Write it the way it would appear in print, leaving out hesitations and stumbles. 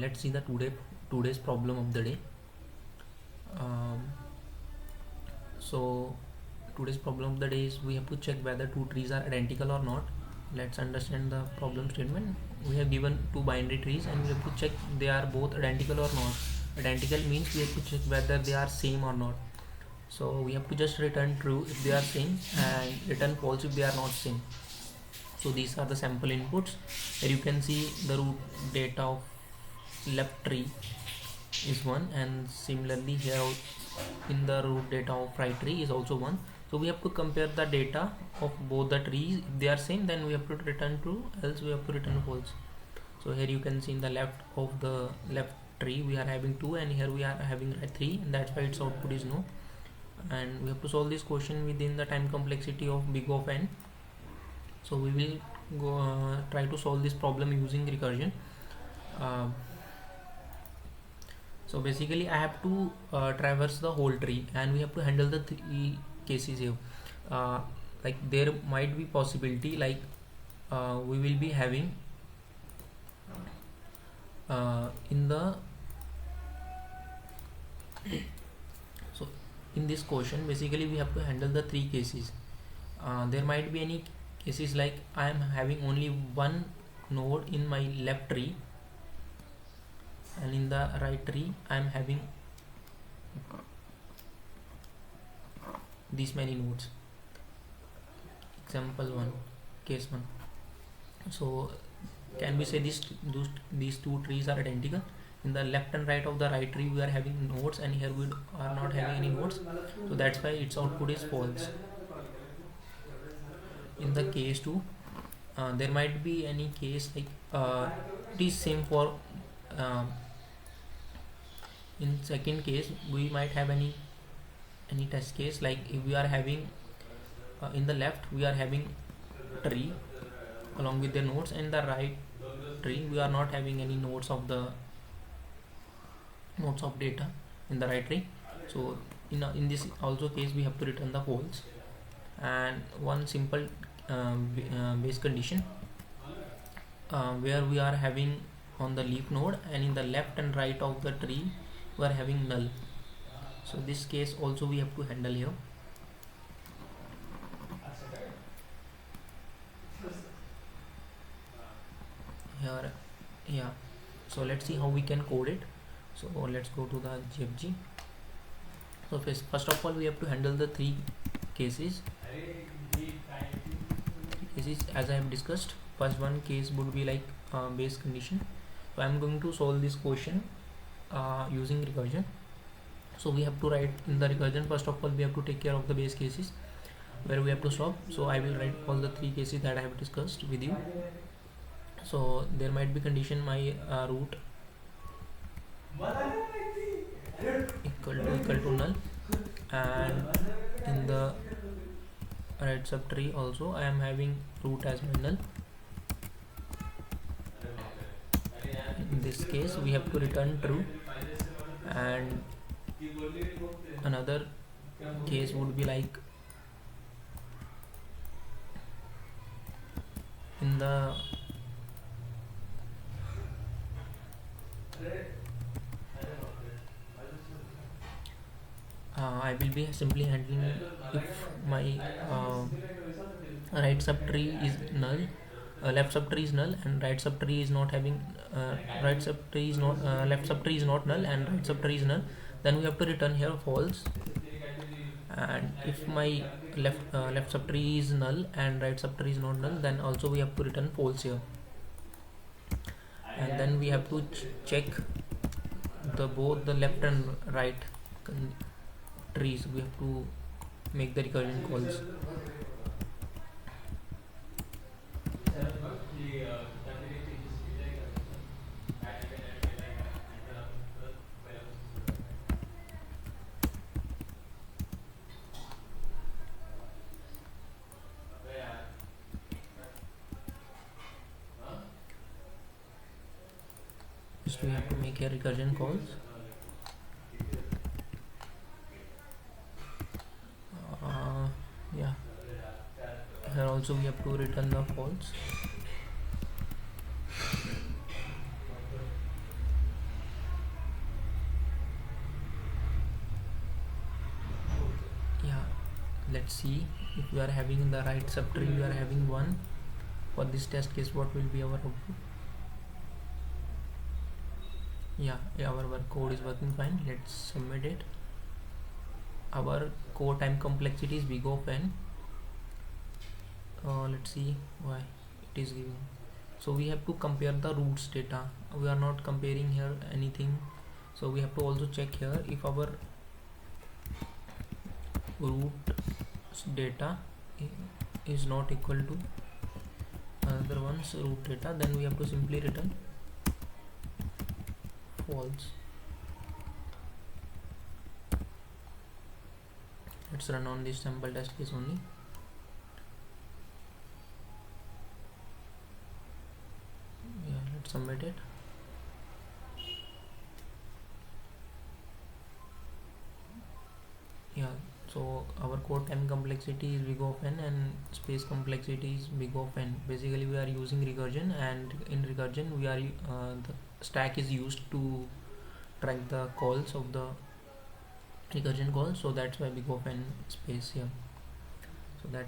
Let's see the today's problem of the day. Um, so today's problem of the day is we have to check whether two trees are identical or not. Let's understand the problem statement. We have given two binary trees and we have to check they are both identical or not. Identical means we have to check whether they are same or not. So we have to just return true if they are same and return false if they are not same. So these are the sample inputs. Here you can see the root data of left tree is 1, and similarly here in the root data of right tree is also 1. So we have to compare the data of both the trees. If they are same, then we have to return true, else we have to return false. So here you can see in the left of the left tree we are having 2 and here we are having 3, and that's why its output is no. And we have to solve this question within the time complexity of big of n. So we will go try to solve this problem using recursion. So basically I have to traverse the whole tree and we have to handle the 3 cases here. Like there might be possibility like we will be having in the so in this question basically we have to handle the 3 cases. There might be any cases like I am having only one node in my left tree and in the right tree I am having these many nodes. Example 1, case 1. So can we say these two trees are identical? In the left and right of the right tree we are having nodes and here we are not having any nodes, so that's why its output is false. In the case 2, there might be any case like it is same for in second case we might have any test case like if we are having in the left we are having tree along with the nodes, and the right tree we are not having any nodes of data in the right tree. So in this also case we have to return the false. And one simple base condition where we are having on the leaf node and in the left and right of the tree we are having null. So this case also we have to handle here. Yeah, so let's see how we can code it. So let's go to the GFG. So first of all we have to handle the 3 cases as I have discussed. First one case would be like base condition. So I am going to solve this question using recursion. So we have to write in the recursion, first of all we have to take care of the base cases where we have to stop. So I will write all the 3 cases that I have discussed with you. So there might be condition my root equal to null, and in the right subtree also I am having root as my null. In this case we have to return true, and another case would be like in the I will be simply handling if my right subtree is null, left subtree is null, and right subtree is not having right subtree is not left subtree is not null and right subtree is null, then we have to return here false. And if my left subtree is null and right subtree is not null, then also we have to return false here. And then we have to check both the left and right trees. We have to make the recursion calls. Just we have to make a recursion calls. Yeah, here also we have to return the false. let's see if we are having the right subtree, we are having 1. For this test case, what will be our output? Yeah, our code is working fine. Let's submit it. Our core time complexity is big of n. Let's see why it is giving. So we have to compare the roots data. We are not comparing here anything, so we have to also check here if our root data is not equal to another one's root data, then we have to simply return false. Let's run on this sample test case only. Yeah, let's submit it. Yeah, so our code time complexity is big of n and space complexity is big of n. Basically we are using recursion, and in recursion we are the stack is used to track the calls of the recursion calls, so that's why big of n space here. So that